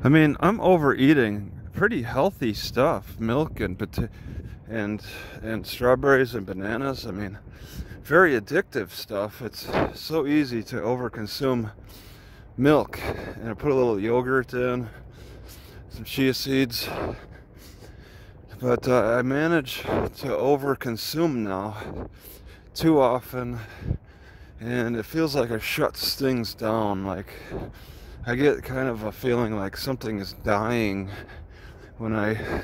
I mean, I'm overeating pretty healthy stuff, milk and strawberries and bananas. I mean, very addictive stuff. It's so easy to overconsume milk. And I put a little yogurt in, some chia seeds. But I manage to overconsume now too often, and it feels like it shuts things down. Like I get kind of a feeling like something is dying when I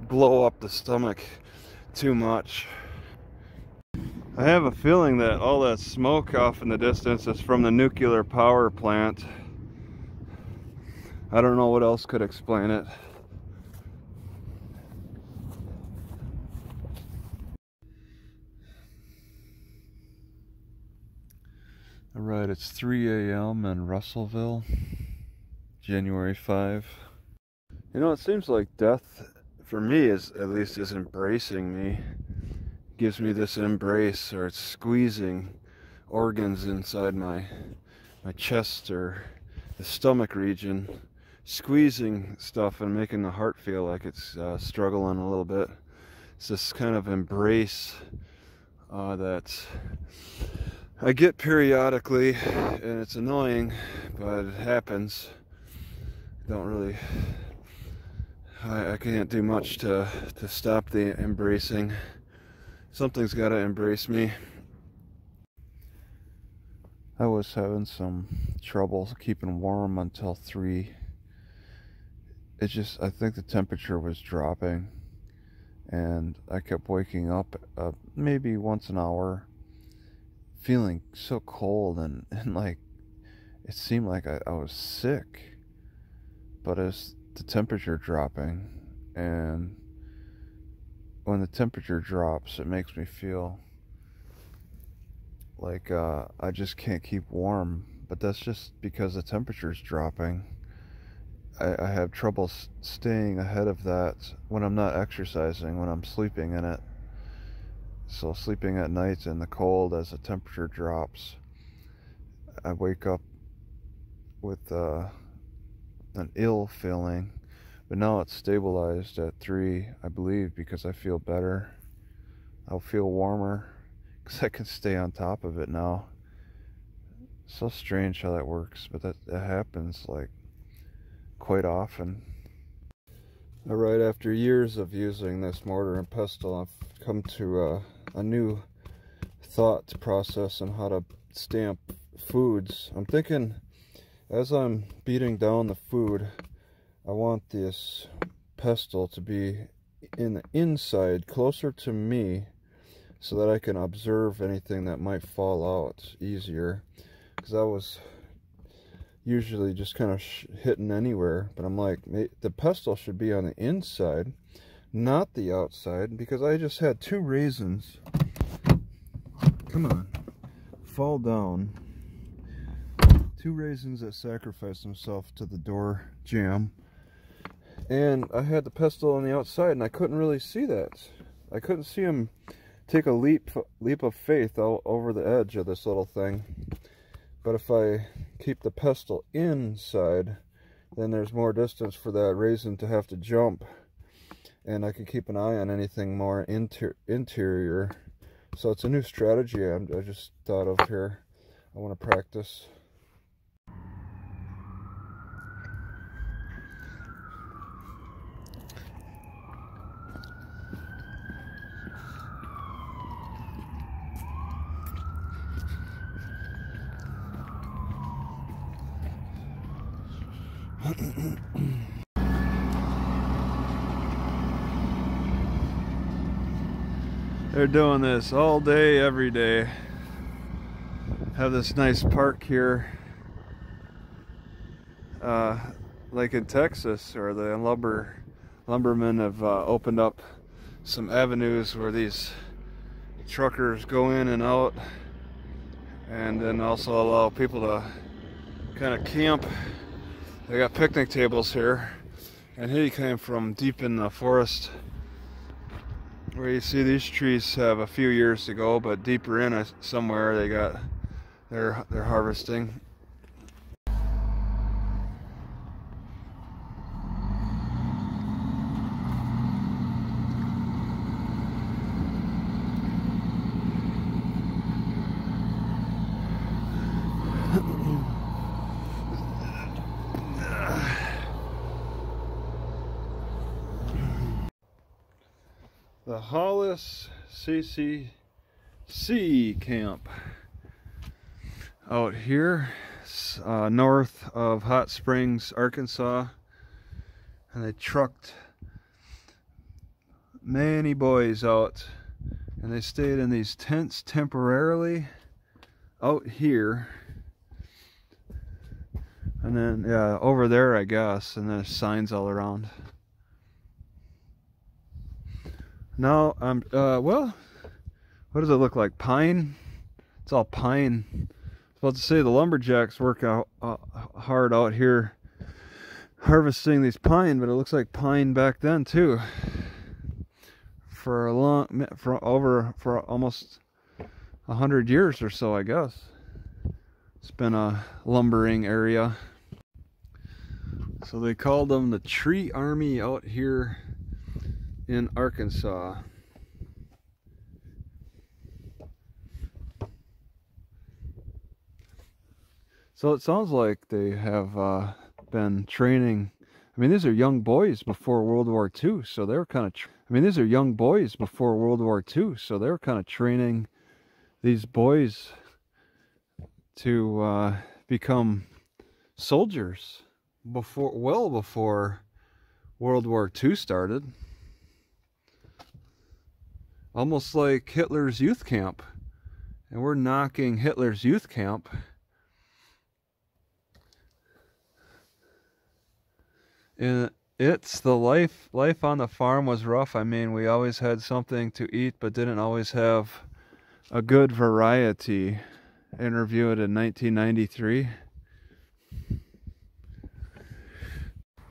blow up the stomach too much. I have a feeling that all that smoke off in the distance is from the nuclear power plant. I don't know what else could explain it. Alright, it's 3 a.m. in Russellville, January 5. You know, it seems like death, for me, is at least is embracing me. Gives me this embrace, or it's squeezing organs inside my chest or the stomach region, squeezing stuff and making the heart feel like it's struggling a little bit. It's this kind of embrace that I get periodically, and it's annoying, but it happens. Don't really, I can't do much to stop the embracing. Something's got to embrace me. I was having some trouble keeping warm until 3. I think the temperature was dropping, and I kept waking up maybe once an hour, feeling so cold and like it seemed like I was sick. But as the temperature dropping, and when the temperature drops, it makes me feel like I just can't keep warm. But that's just because the temperature's dropping. I have trouble staying ahead of that when I'm not exercising, when I'm sleeping in it. So sleeping at night in the cold as the temperature drops, I wake up with an ill feeling. But now it's stabilized at 3, I believe, because I feel better. I'll feel warmer because I can stay on top of it now. So strange how that works, but that happens like quite often. Alright, after years of using this mortar and pestle, I've come to a new thought process on how to stamp foods. I'm thinking, as I'm beating down the food, I want this pestle to be in the inside, closer to me, so that I can observe anything that might fall out easier. Because I was usually just kind of hitting anywhere, but I'm like, the pestle should be on the inside, not the outside, because I just had 2 raisins, come on, fall down. 2 raisins that sacrificed themselves to the door jamb, and I had the pestle on the outside, and I couldn't really see that. I couldn't see him take a leap of faith over the edge of this little thing. But if I keep the pestle inside, then there's more distance for that raisin to have to jump, and I can keep an eye on anything more interior. So it's a new strategy I just thought of here. I want to practice. They're doing this all day, every day. Have this nice park here, like in Texas, where the lumbermen have opened up some avenues where these truckers go in and out, and then also allow people to kind of camp. They got picnic tables here, and he came from deep in the forest, where you see these trees have a few years to go, but deeper in somewhere they're harvesting. The Hollis CCC camp out here north of Hot Springs, Arkansas, and they trucked many boys out, and they stayed in these tents temporarily out here, and then yeah, over there I guess, and then there's signs all around. Now I'm well, what does it look like? Pine? It's all pine. I was about to say the lumberjacks work out hard out here harvesting these pine, but it looks like pine back then too. For almost 100 years or so, I guess. It's been a lumbering area. So they called them the Tree Army out here in Arkansas. So it sounds like they have been training. I mean, these are young boys before World War II, so they were kind of. These are young boys before World War II, so they were kind of training these boys to become soldiers well before World War II started. Almost like Hitler's youth camp, and we're knocking Hitler's youth camp. And it's the life on the farm was rough. I mean, we always had something to eat, but didn't always have a good variety. Interviewed in 1993.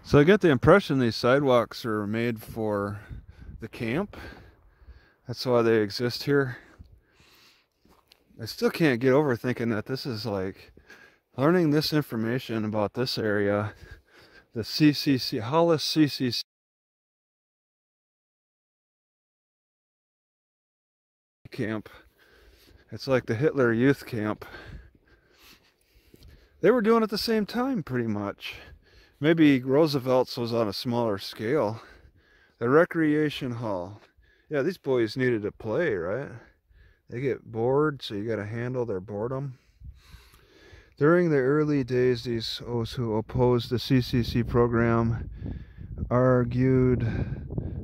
So I get the impression these sidewalks are made for the camp. That's why they exist here. I still can't get over thinking that this is like learning this information about this area. The CCC, Hollis CCC camp. It's like the Hitler youth camp. They were doing it at the same time, pretty much. Maybe Roosevelt's was on a smaller scale. The recreation hall. Yeah, these boys needed to play, right? They get bored, so you got to handle their boredom. During the early days, those who opposed the CCC program argued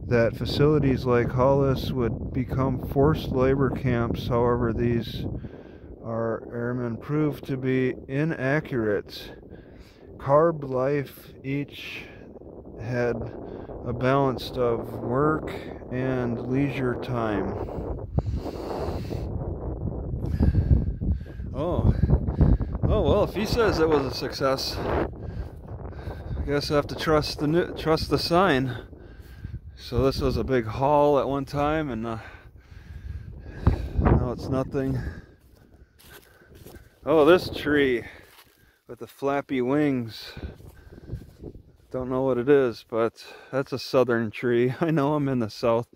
that facilities like Hollis would become forced labor camps. However, these airmen proved to be inaccurate. Carb life each had a balance of work and leisure time. Oh well, if he says it was a success, I guess I have to trust the sign. So this was a big hall at one time, and now it's nothing. Oh, this tree with the flappy wings. Don't know what it is, but that's a southern tree. I know I'm in the south.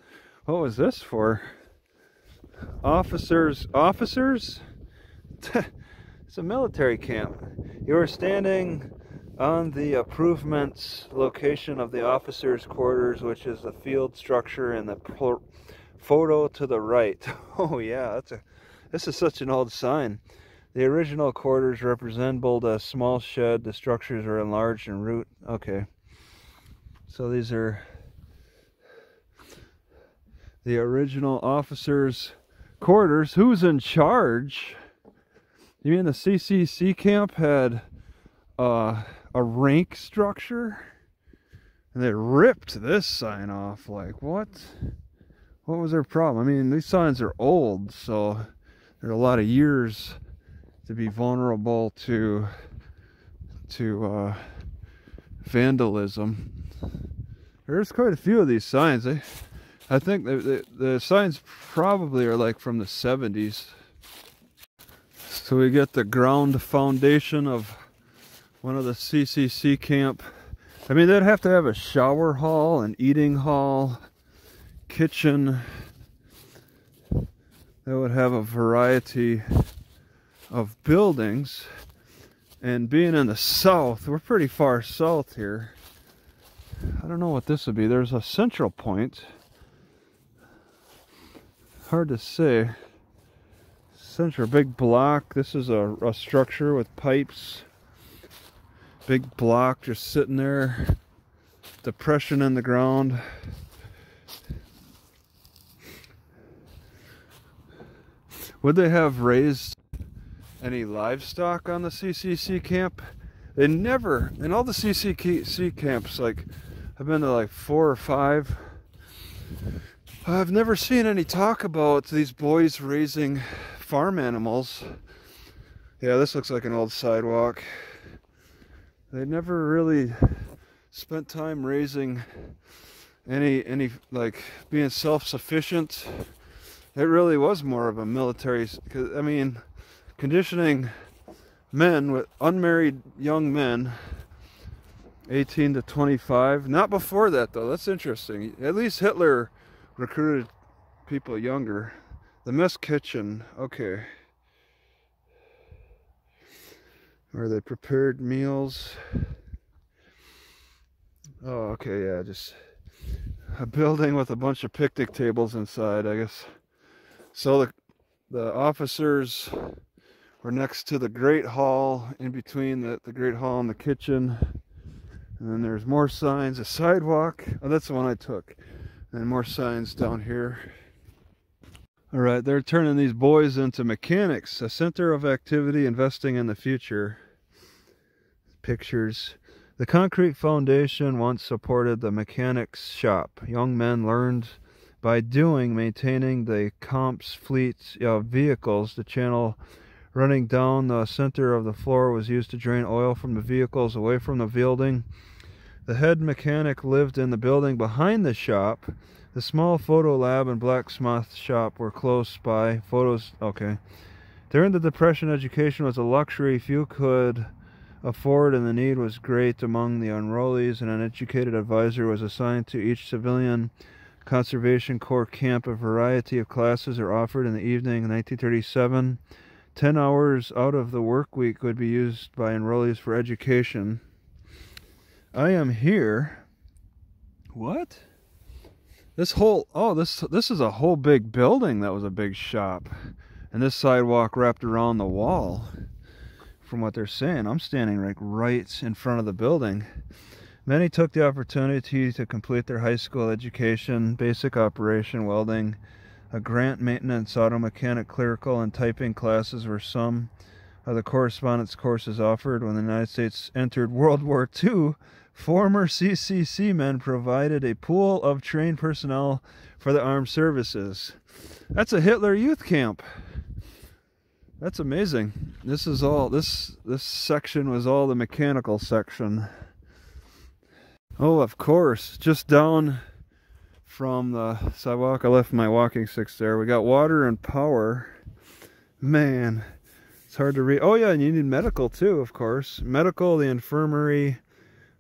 What was this for? Officers? It's a military camp. You are standing on the improvements location of the officers' quarters, which is the field structure in the photo to the right. Oh yeah, this is such an old sign. The original quarters resembled a small shed. The structures are enlarged and root. Okay. So these are the original officers' quarters. Who's in charge? You mean the CCC camp had a rank structure? And they ripped this sign off. Like, what? What was their problem? I mean, these signs are old, so there are a lot of years to be vulnerable to vandalism. There's quite a few of these signs. I think the signs probably are like from the 70s. So we get the ground foundation of one of the CCC camp. I mean, they'd have to have a shower hall, an eating hall, kitchen. They would have a variety of buildings. And being in the south, we're pretty far south here. I don't know what this would be. There's a central point. hard to say. Center, big block. This is a structure with pipes. Big block just sitting there. Depression in the ground. Would they have raised any livestock on the CCC camp? They never, in all the CCC camps, like I've been to like 4 or 5, I've never seen any talk about these boys raising farm animals. Yeah, this looks like an old sidewalk. They never really spent time raising any like being self-sufficient. It really was more of a military, I mean, conditioning men, with unmarried young men, 18 to 25. Not before that though. That's interesting. At least Hitler recruited people younger. The mess kitchen, okay. Where they prepared meals. Oh, okay, yeah, just a building with a bunch of picnic tables inside, I guess. So the officers were next to the Great Hall, in between the Great Hall and the kitchen. And then there's more signs, a sidewalk. Oh, that's the one I took. And more signs down here. All right, they're turning these boys into mechanics, a center of activity investing in the future. Pictures. The concrete foundation once supported the mechanics shop. Young men learned by doing, maintaining the comp's fleet of vehicles. The channel running down the center of the floor was used to drain oil from the vehicles away from the building. The head mechanic lived in the building behind the shop. The small photo lab and blacksmith shop were close by. Photos, okay. During the Depression, education was a luxury few could afford, and the need was great among the enrollees, and an educated advisor was assigned to each civilian Conservation Corps camp. A variety of classes are offered in the evening. In 1937, 10 hours out of the work week would be used by enrollees for education. I am here. What? This whole, oh, this is a whole big building that was a big shop. And this sidewalk wrapped around the wall. From what they're saying, I'm standing right in front of the building. Many took the opportunity to complete their high school education, basic operation, welding, a grant, maintenance, auto mechanic, clerical, and typing classes were some of the correspondence courses offered. When the United States entered World War II, former CCC men provided a pool of trained personnel for the armed services. That's a Hitler youth camp. That's amazing. This is all, this section was all the mechanical section. Oh, of course, just down from the sidewalk, I left my walking sticks there. We got water and power. Man, it's hard to read. Oh yeah, and you need medical too, of course. Medical, the infirmary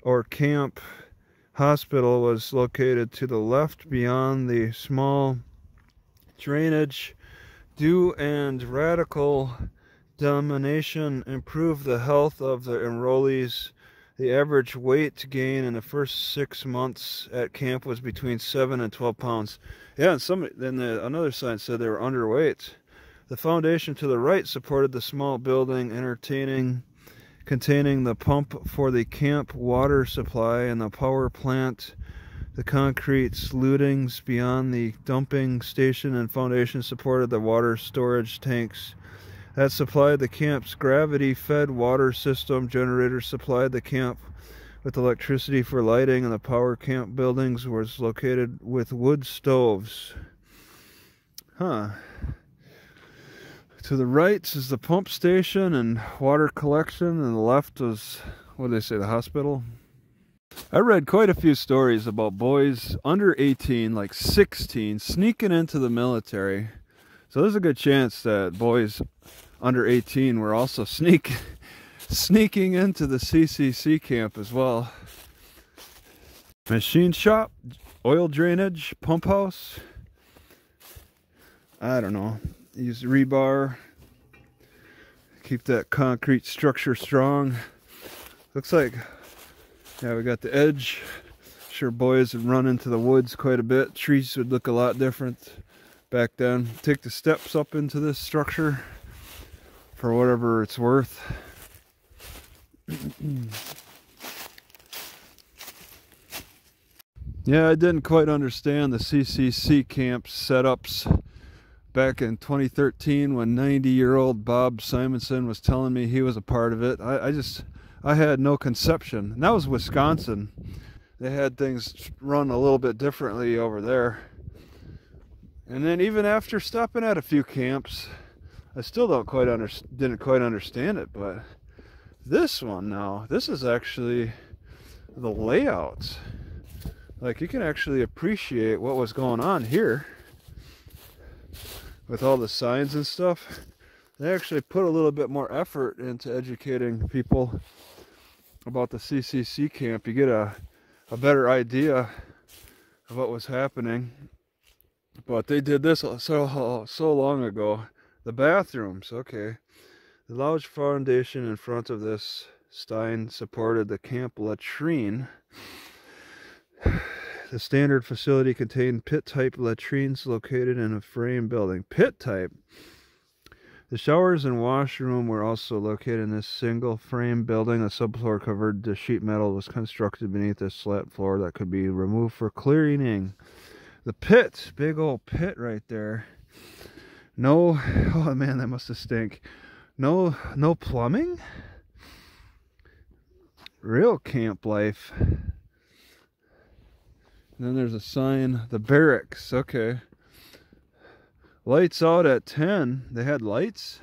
or camp hospital was located to the left beyond the small drainage. Due and radical domination improved the health of the enrollees. The average weight gain in the first 6 months at camp was between 7 and 12 pounds. Yeah, and another sign said they were underweight. The foundation to the right supported the small building containing the pump for the camp water supply and the power plant. The concrete slutings beyond the dumping station and foundation supported the water storage tanks that supplied the camp's gravity-fed water system. Generators supplied the camp with electricity for lighting, and the power camp buildings was located with wood stoves. Huh. To the right is the pump station and water collection, and the left was, what did they say, the hospital? I read quite a few stories about boys under 18, like 16, sneaking into the military. So there's a good chance that boys under 18 were also sneaking into the CCC camp as well. Machine shop, oil drainage, pump house. I don't know. Use rebar. Keep that concrete structure strong. Looks like, yeah, we got the edge. Sure, boys would run into the woods quite a bit. Trees would look a lot different back then. Take the steps up into this structure for whatever it's worth. Yeah, I didn't quite understand the CCC camp setups back in 2013 when 90-year-old Bob Simonson was telling me he was a part of it. I had no conception. And that was Wisconsin. They had things run a little bit differently over there. And then even after stopping at a few camps, I still didn't quite understand it. But this one now, this is actually the layout. Like, you can actually appreciate what was going on here with all the signs and stuff. They actually put a little bit more effort into educating people about the CCC camp. You get a better idea of what was happening. But they did this so long ago. The bathrooms, okay. The large foundation in front of this Stein supported the camp latrine. The standard facility contained pit-type latrines located in a frame building. Pit-type? The showers and washroom were also located in this single frame building. A subfloor covered the sheet metal was constructed beneath a slat floor that could be removed for cleaning. The pit, big old pit right there. No, oh man, that must have stink. No plumbing? Real camp life. And then there's a sign, the barracks, okay. Lights out at 10. They had lights?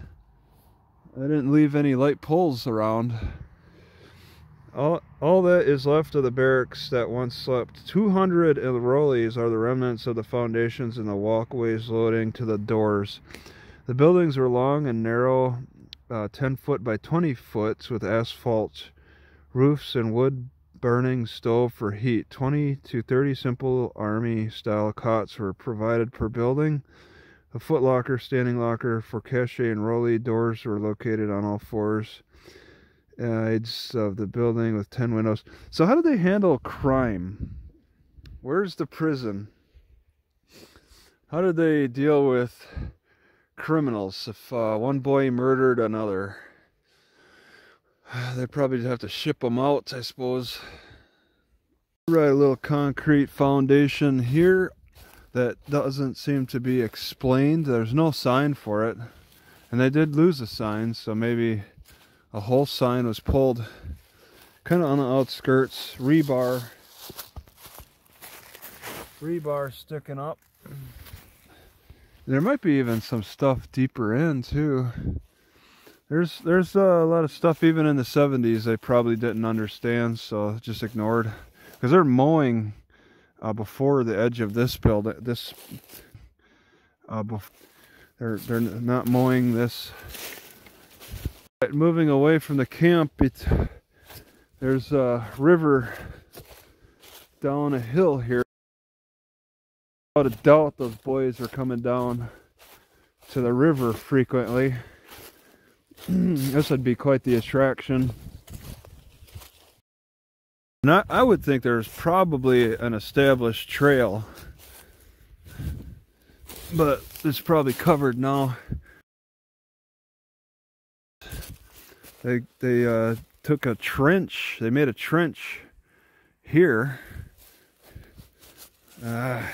I didn't leave any light poles around. All that is left of the barracks that once slept. 200 enrollees are the remnants of the foundations and the walkways leading to the doors. The buildings were long and narrow, 10 foot by 20 foot, with asphalt roofs and wood burning stove for heat. 20 to 30 simple army-style cots were provided per building. A foot locker, standing locker for cache enrollee. Doors were located on all fours sides of the building with 10 windows. So how do they handle crime? Where's the prison? How did they deal with criminals if one boy murdered another? They probably have to ship them out, I suppose. Right, a little concrete foundation here that doesn't seem to be explained. There's no sign for it. And they did lose a sign, so maybe a whole sign was pulled kind of on the outskirts. Rebar sticking up. There might be even some stuff deeper in too. There's a lot of stuff even in the 70s they probably didn't understand, so just ignored. Because they're mowing before the edge of this building. They're not mowing this. Moving away from the camp, there's a river down a hill here. Without a doubt, those boys are coming down to the river frequently. This would be quite the attraction. And I would think there's probably an established trail, but it's probably covered now. They took a trench. They made a trench here. Yeah,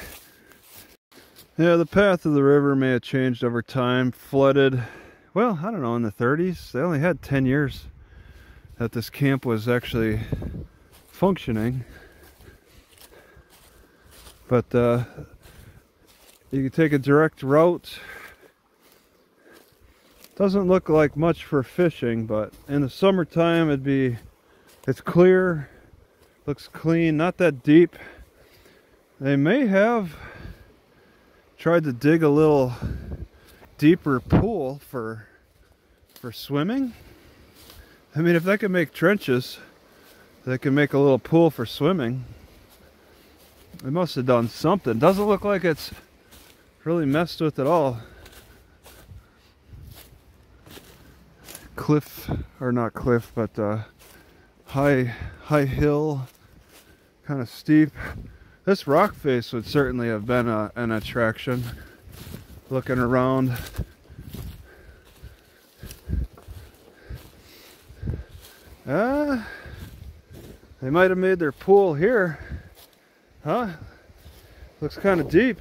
the path of the river may have changed over time. Flooded. Well, I don't know, in the 30s. They only had 10 years that this camp was actually functioning. But you can take a direct route. Doesn't look like much for fishing, but in the summertime it's clear, looks clean, not that deep. They may have tried to dig a little deeper pool for swimming. I mean, if they can make trenches, they can make a little pool for swimming. They must have done something. Doesn't look like it's really messed with at all. Cliff, or not cliff, but high hill, kind of steep. This rock face would certainly have been an attraction. looking around. They might have made their pool here. Huh? Looks kind of deep.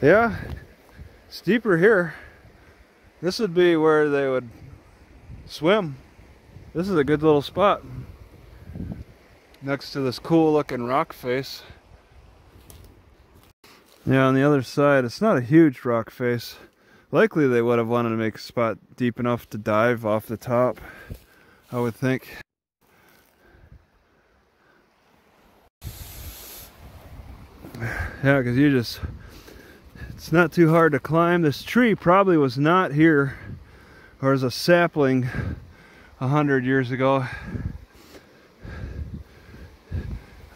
Yeah, it's deeper here. This would be where they would swim. This is a good little spot next to this cool looking rock face. Yeah, on the other side, it's not a huge rock face. Likely they would have wanted to make a spot deep enough to dive off the top, I would think. Yeah, because it's not too hard to climb. This tree probably was not here, or is a sapling 100 years ago.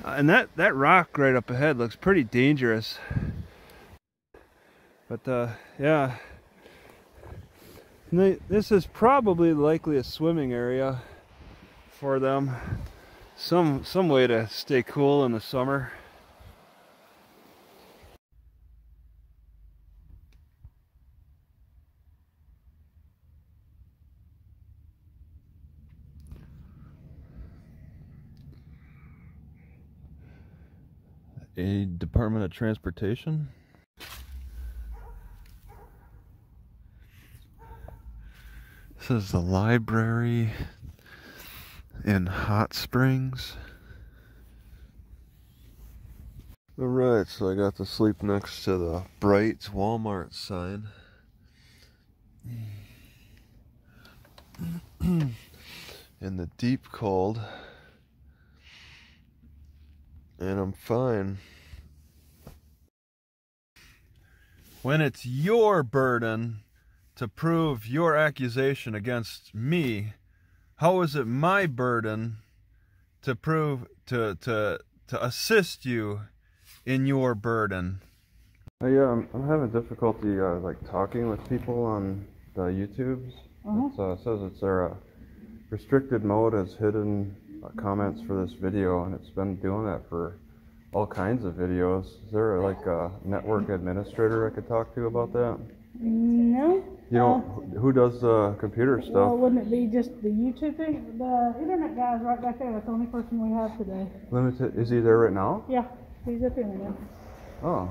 And that rock right up ahead looks pretty dangerous. But yeah, this is probably likely a swimming area for them. Some way to stay cool in the summer. A Department of Transportation. This is the library in Hot Springs. Alright, so I got to sleep next to the bright Walmart sign. In the deep cold. And I'm fine. When it's your burden to prove your accusation against me, how is it my burden to prove to assist you in your burden? I'm having difficulty like talking with people on the YouTubes. It says it's a restricted mode has hidden comments for this video, and it's been doing that for all kinds of videos. Is there like a network administrator I could talk to about that? No. You know, who does the computer stuff? Well, wouldn't it be just the YouTube thing? The internet guy's right back there. That's the only person we have today. Limited. Is he there right now? Yeah, he's up in there. Oh.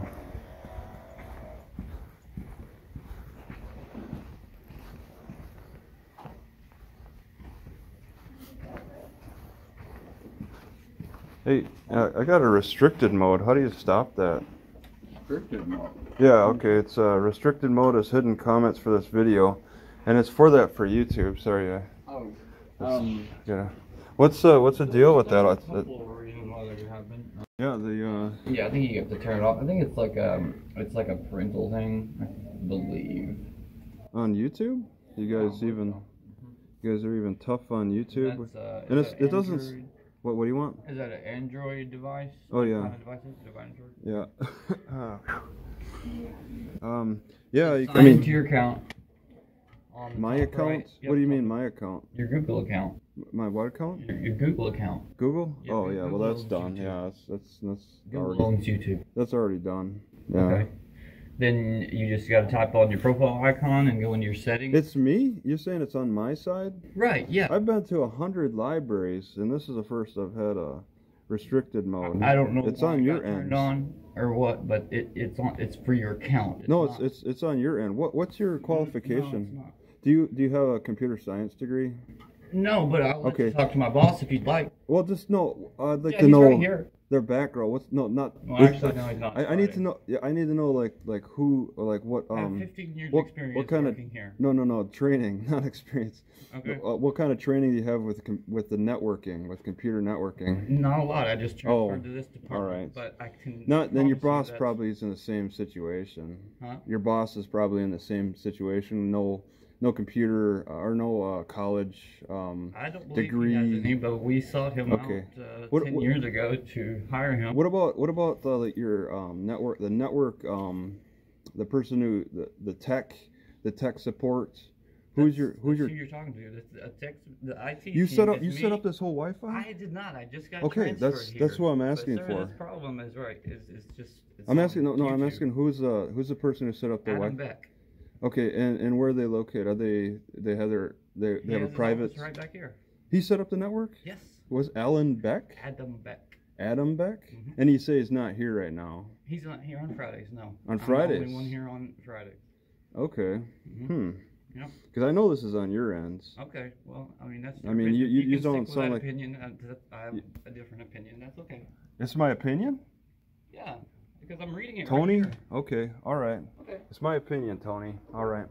Hey, I got a restricted mode. How do you stop that? Restricted mode? Yeah, okay. It's restricted mode is hidden comments for this video, and it's for YouTube. Sorry. Yeah. What's the deal with that? Yeah, I think you have to turn it off. I think it's like a parental thing, I believe. On YouTube? You guys are even tough on YouTube. And it doesn't. Android? What do you want? Is that an Android device? Oh yeah. What kind of device is it? Android? Yeah. Yeah. Sign into your account. My account? Right. Yep. What do you mean my account? Your Google account. My what account? Your Google account. Google? Yep, oh yeah. Google Well, that's done. YouTube. Yeah, that's Google already. owns YouTube. That's already done. Yeah. Okay. Then you just got to type on your profile icon and go into your settings. It's me? You're saying it's on my side? Right, yeah. I've been to 100 libraries, and this is the first I've had a restricted mode. I don't know. It's why on it your got turned end. on or what, but it's for your account. It's on your end. What's your qualification? No, it's not. Do you have a computer science degree? No, but I'll let you talk to my boss if you'd like. Well, just no. I'd like to he's know right here. their background. Well, Actually, no, he's not. I need to know. Yeah, I need to know like who or like what. I have 15 years what experience kind working here. No, training, not experience. Okay. What kind of training do you have with the networking, with computer networking? Not a lot. I just transferred to this department. All right. But I can. Then your boss probably is in the same situation. Huh? Your boss is probably in the same situation. No computer or no college I don't believe degree. he has any, but we sought him out 10 years ago to hire him. What about your network? The person who the tech support. Who's who you're talking to? The text, the IT You team, set up. it's You me. set up this whole Wi-Fi. I did not. I just got Okay, transferred here. that's what I'm asking but, sir, for. This problem is right. It's just. It's I'm on asking. No, I'm YouTube. asking who's the person who set up the Adam Wi-Fi. Beck. Okay, and where are they located? Are they have they He have has a his private? office right back here. He set up the network. Yes. Was Alan Beck? Adam Beck. Adam Beck? And you say he's not here right now. He's not here on Fridays. No. On Fridays. I'm the only one here on Fridays. Okay. Yep. Because I know this is on your ends. Okay. Well, I mean that's. I mean, you can don't stick with sound that like. opinion. I have a different opinion. That's okay. It's my opinion. Yeah, because I'm reading it. Tony. Right here. Okay. All right. Okay. It's my opinion, Tony. All right.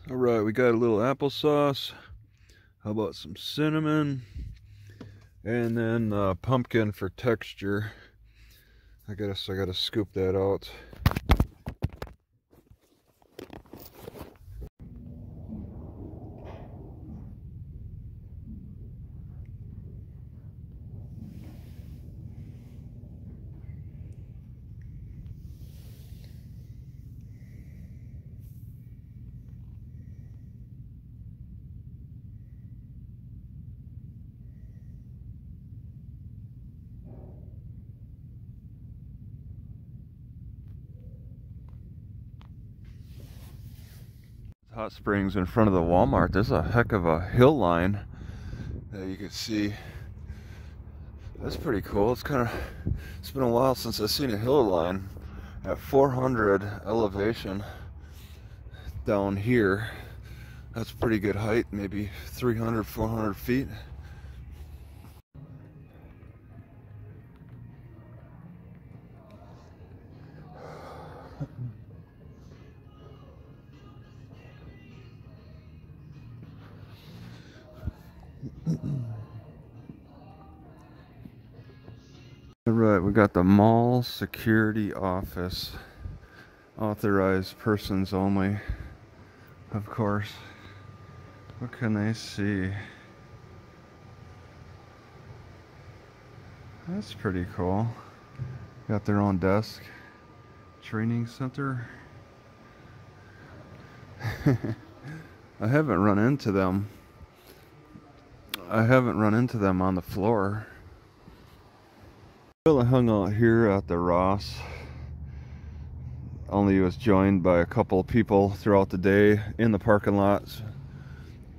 All right, we got a little applesauce. How about some cinnamon? And then pumpkin for texture. I gotta scoop that out. Hot springs in front of the Walmart. There's a heck of a hill line that you can see. That's pretty cool. It's been a while since I've seen a hill line at 400 elevation down here. That's pretty good height, maybe 300, 400 feet. All right, we got the mall security office. Authorized persons only, of course. What can I see? That's pretty cool. Got their own desk. Training center. I haven't run into them. I haven't run into them on the floor. Well, I hung out here at the Ross. Only was joined by a couple of people throughout the day in the parking lots.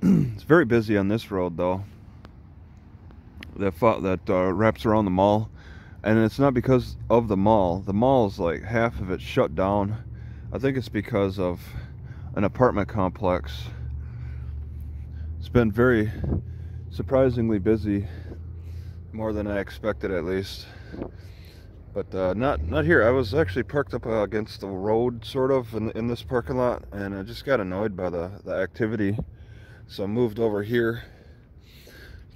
It's very busy on this road though. That wraps around the mall, and it's not because of the mall. The mall is like half of it shut down. I think it's because of an apartment complex. It's been very surprisingly busy, more than I expected at least. But not here. I was actually parked up against the road, sort of, in this parking lot, and I just got annoyed by the activity, so I moved over here,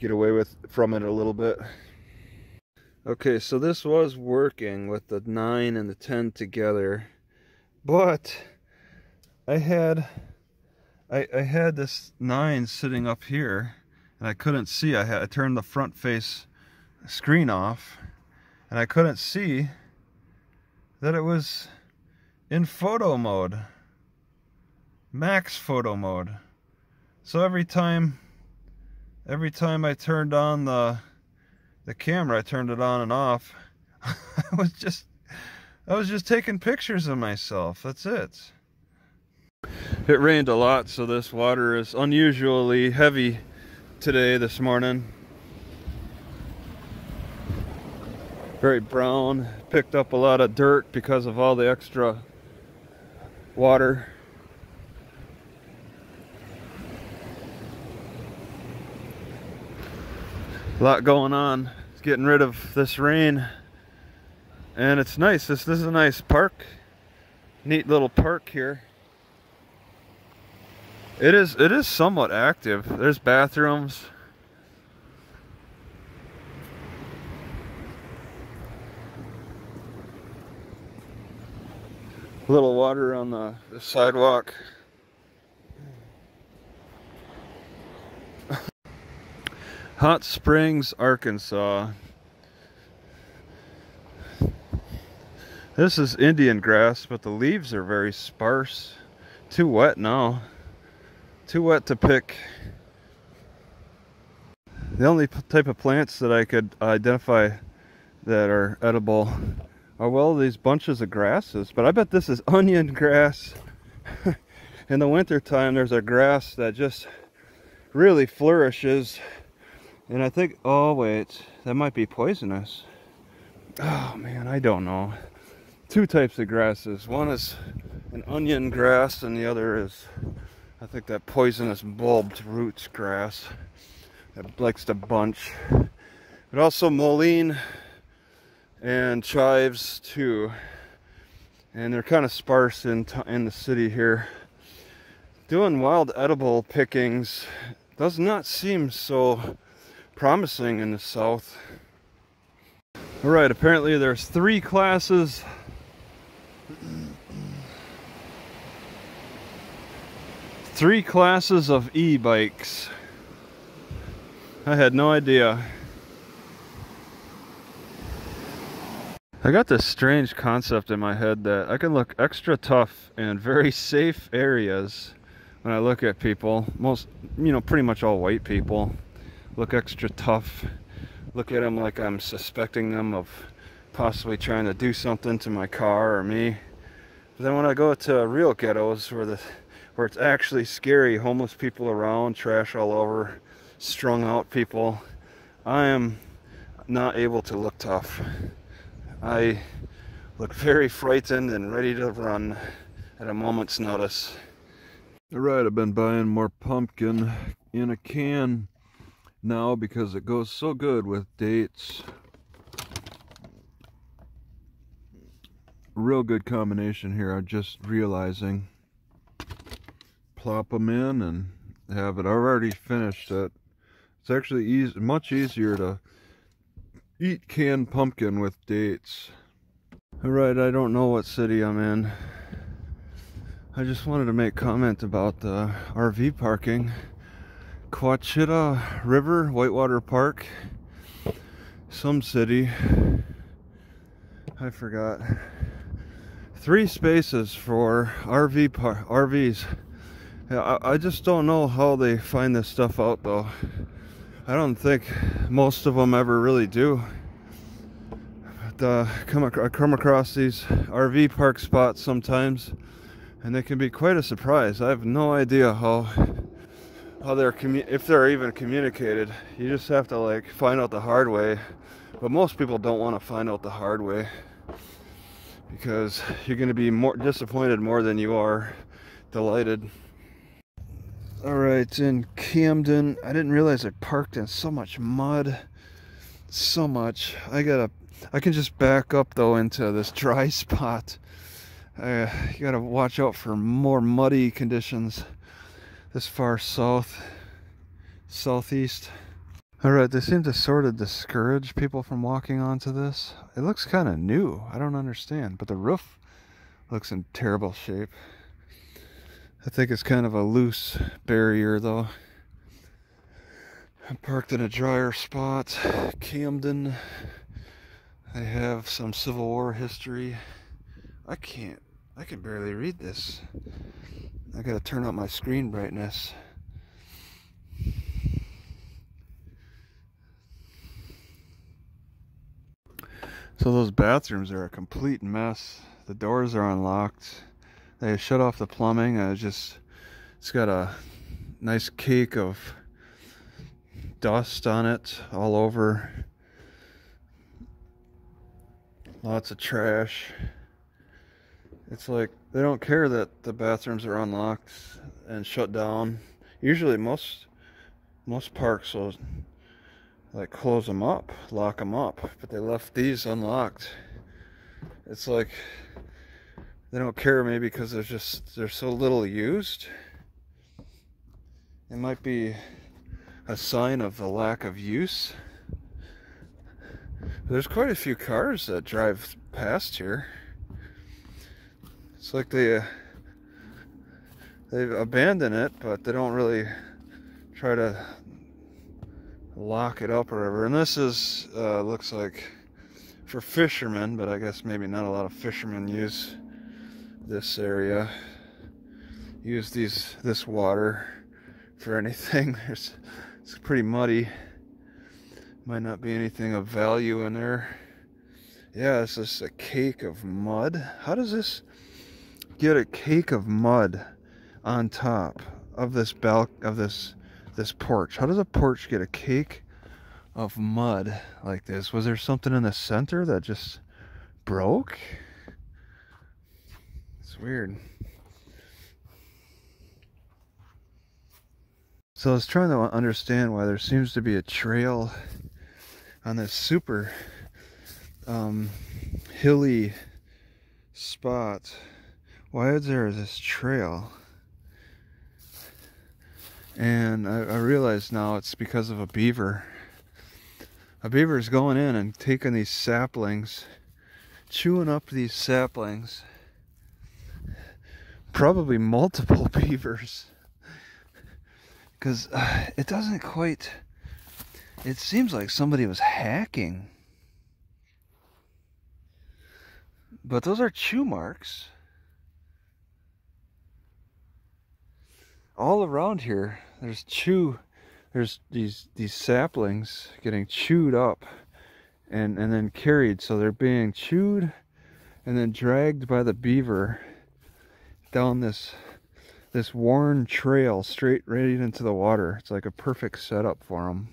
get away from it a little bit. Okay, so this was working with the 9 and the 10 together, but I had this 9 sitting up here, and I couldn't see. I turned the front face screen off, and I couldn't see that it was in photo mode, max photo mode. So every time I turned on the camera, I turned it on and off. I was just taking pictures of myself. That's it. It rained a lot, so this water is unusually heavy today, this morning. Very brown. Picked up a lot of dirt because of all the extra water. A lot going on. It's getting rid of this rain. And it's nice. This is a nice park. Neat little park here. It is somewhat active. There's bathrooms. A little water on the sidewalk. Hot Springs, Arkansas. This is Indian grass, but the leaves are very sparse. Too wet now. Too wet to pick. The only type of plants that I could identify that are edible are, well, these bunches of grasses. But I bet this is onion grass. In the winter time, there's a grass that just really flourishes. And I think, oh wait, that might be poisonous. Oh man, I don't know. Two types of grasses. One is an onion grass and the other is, I think, that poisonous bulbed roots grass that likes to bunch. But also mullein and chives too. And they're kind of sparse in the city here. Doing wild edible pickings does not seem so promising in the south. Alright, apparently there's 3 classes. 3 classes of e-bikes. I had no idea. I got this strange concept in my head that I can look extra tough in very safe areas when I look at people. Most, pretty much all white people look extra tough. Look at them like I'm suspecting them of possibly trying to do something to my car or me. But then when I go to real ghettos where it's actually scary, homeless people around, trash all over, strung out people, I am not able to look tough. I look very frightened and ready to run at a moment's notice. Alright, I've been buying more pumpkin in a can now because it goes so good with dates. Real good combination here, I'm just realizing. Plop them in and have it. I've already finished it. It's actually much easier to eat canned pumpkin with dates. Alright, I don't know what city I'm in. I just wanted to make comment about the RV parking. Quachita River, Whitewater Park. Some city. I forgot. 3 spaces for RVs. Yeah, I just don't know how they find this stuff out though. I don't think most of them ever really do. But I come across these RV park spots sometimes, and they can be quite a surprise. I have no idea how they're if they're even communicated. You just have to like find out the hard way. But most people don't want to find out the hard way because you're going to be more disappointed more than you are delighted. Alright, in Camden, I didn't realize I parked in so much mud. So much. I can just back up though into this dry spot. You gotta watch out for more muddy conditions this far southeast. Alright, they seem to sort of discourage people from walking onto this. It looks kind of new. I don't understand, but the roof looks in terrible shape. I think it's kind of a loose barrier though. I'm parked in a drier spot. Camden. I have some Civil War history. I can't I can barely read this. I gotta turn up my screen brightness. So those bathrooms are a complete mess. The doors are unlocked. They shut off the plumbing. It's got a nice cake of dust on it all over. Lots of trash. It's like they don't care that the bathrooms are unlocked and shut down. Usually most parks will like close them up, lock them up, but they left these unlocked. It's like they don't care, maybe because they're so little used. It might be a sign of the lack of use. There's quite a few cars that drive past here. It's like they've abandoned it, but they don't really try to lock it up or whatever. And this is looks like for fishermen, but I guess maybe not a lot of fishermen use this area. Use this water for anything. It's pretty muddy. Might not be anything of value in there. Yeah, this is a cake of mud. How does this get a cake of mud on top of this this porch? How does a porch get a cake of mud like this? Was there something in the center that just broke? It's weird. So I was trying to understand why there seems to be a trail on this super hilly spot. Why is there this trail? And I realize now it's because of a beaver. A beaver is going in and taking these saplings, chewing up these saplings. Probably multiple beavers. Because it doesn't quite... It seems like somebody was hacking. But those are chew marks. All around here, there's these saplings getting chewed up and then carried. So they're being chewed and then dragged by the beaver down this worn trail straight right into the water. It's like a perfect setup for them.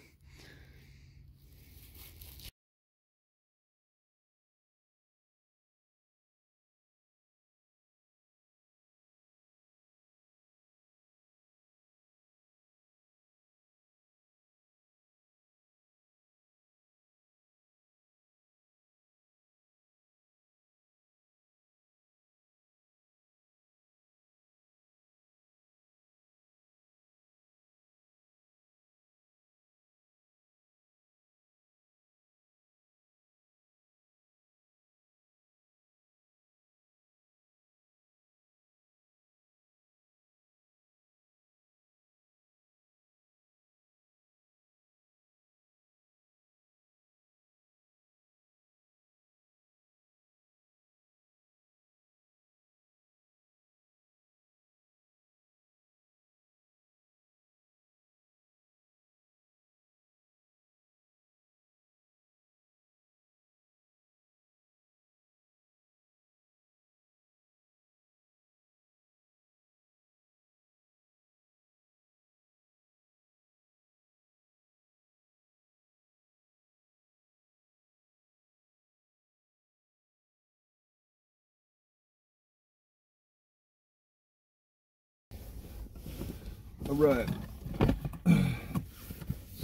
All right.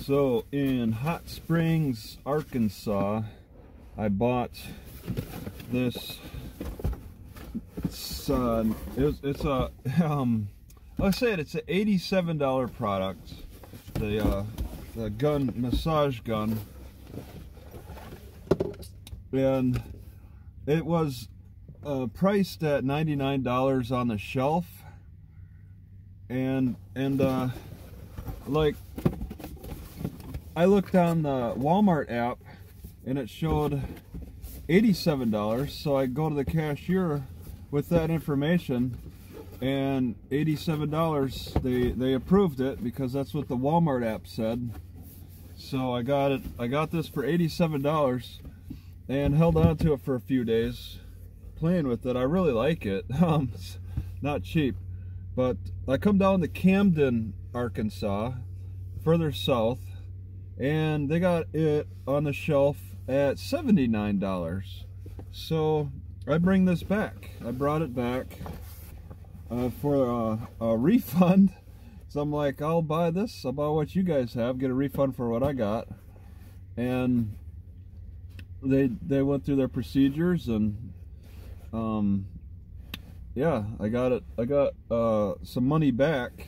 So in Hot Springs, Arkansas, I bought this. It's a let's say it's an $87 product. The massage gun, and it was priced at $99 on the shelf. And like I looked on the Walmart app and it showed $87, so I go to the cashier with that information, and $87. They approved it because that's what the Walmart app said. So I got it. I got this for $87 and held on to it for a few days, playing with it. I really like it. It's not cheap, but I come down to Camden, Arkansas, further south, and they got it on the shelf at $79. So I bring this back. I brought it back for a refund. So I'm like, I'll buy this. I'll buy what you guys have, get a refund for what I got. And they went through their procedures, and yeah, I got it. I got some money back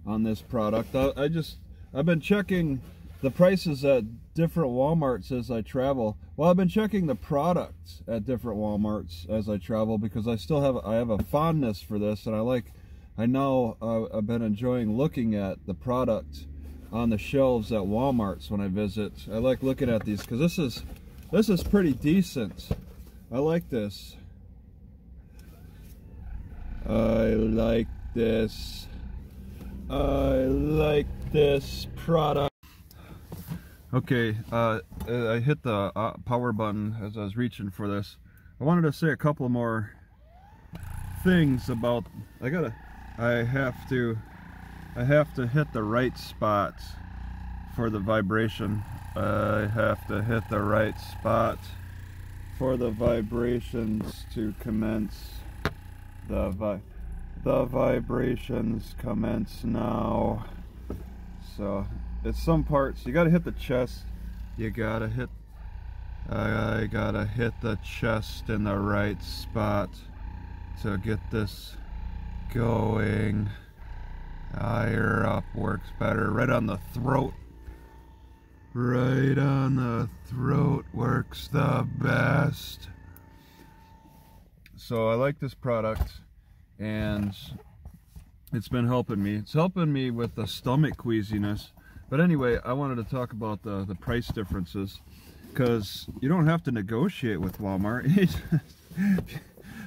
on this product. I've been checking the prices at different Walmarts as I travel. Well, I've been checking the products at different Walmarts as I travel because I have a fondness for this, and I've been enjoying looking at the product on the shelves at Walmarts when I visit. I like looking at these because this is pretty decent. I like this. I like this. I like this product. Okay, I hit the power button as I was reaching for this. I wanted to say a couple more things about. I have to hit the right spot for the vibration. I have to hit the right spot for the vibrations to commence. The vibrations commence now. So it's some parts you gotta hit the chest. I gotta hit the chest in the right spot to get this going. Higher up works better. Right on the throat. Right on the throat works the best. So I like this product, and it's been helping me. It's helping me with the stomach queasiness. But anyway, I wanted to talk about the price differences, because you don't have to negotiate with Walmart.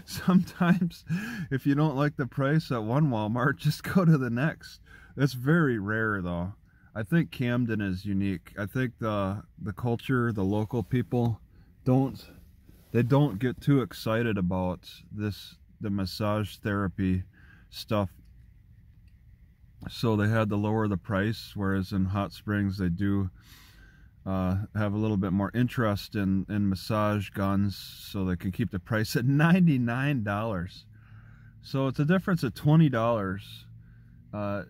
Sometimes if you don't like the price at one Walmart, just go to the next. That's very rare though. I think Camden is unique. I think the culture, the local people don't get too excited about the massage therapy stuff. So they had to lower the price, whereas in Hot Springs they do have a little bit more interest in massage guns, so they can keep the price at $99. So it's a difference of $20. But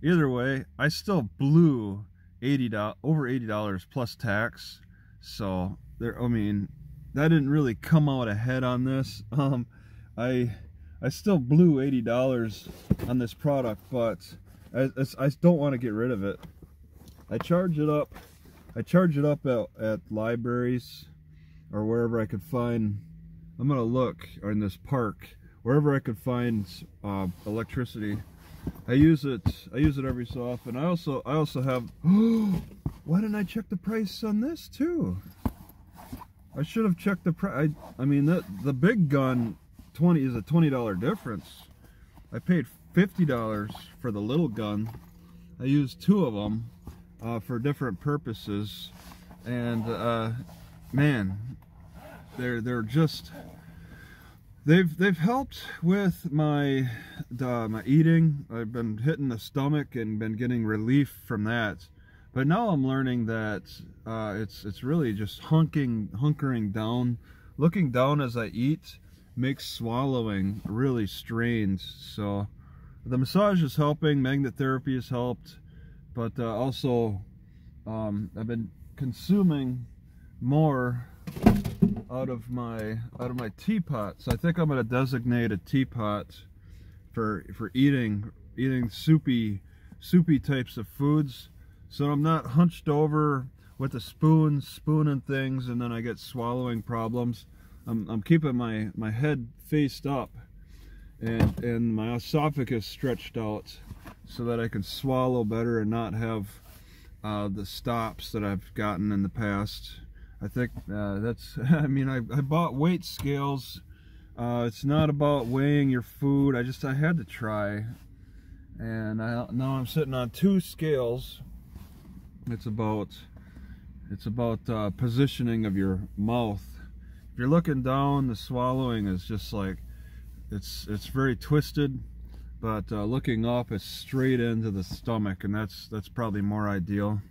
either way, I still blew over $80 plus tax. So I mean, that didn't really come out ahead on this. I still blew $80 on this product, but I don't want to get rid of it. I charge it up at libraries or wherever I could find. I'm gonna look in this park, wherever I could find electricity. I use it every so often. I also have. Why didn't I check the price on this too? I should have checked the price. I mean, the big gun is a $20 difference. I paid $50 for the little gun. I used two of them for different purposes, and man, they're just they've helped with my eating. I've been hitting the stomach and been getting relief from that. But now I'm learning that it's really just hunkering down, looking down as I eat makes swallowing really strained. So the massage is helping, magnet therapy has helped, but also I've been consuming more out of my teapots. I think I'm going to designate a teapot for eating soupy types of foods, so I'm not hunched over with a spoon spooning things and then I get swallowing problems. I'm keeping my head faced up and my esophagus stretched out so that I can swallow better and not have the stops that I've gotten in the past. I think that's, I mean, I bought weight scales It's not about weighing your food. I had to try, and now I'm sitting on 2 scales. It's about positioning of your mouth. If you're looking down, the swallowing is just like it's very twisted, but looking up is straight into the stomach, and that's probably more ideal.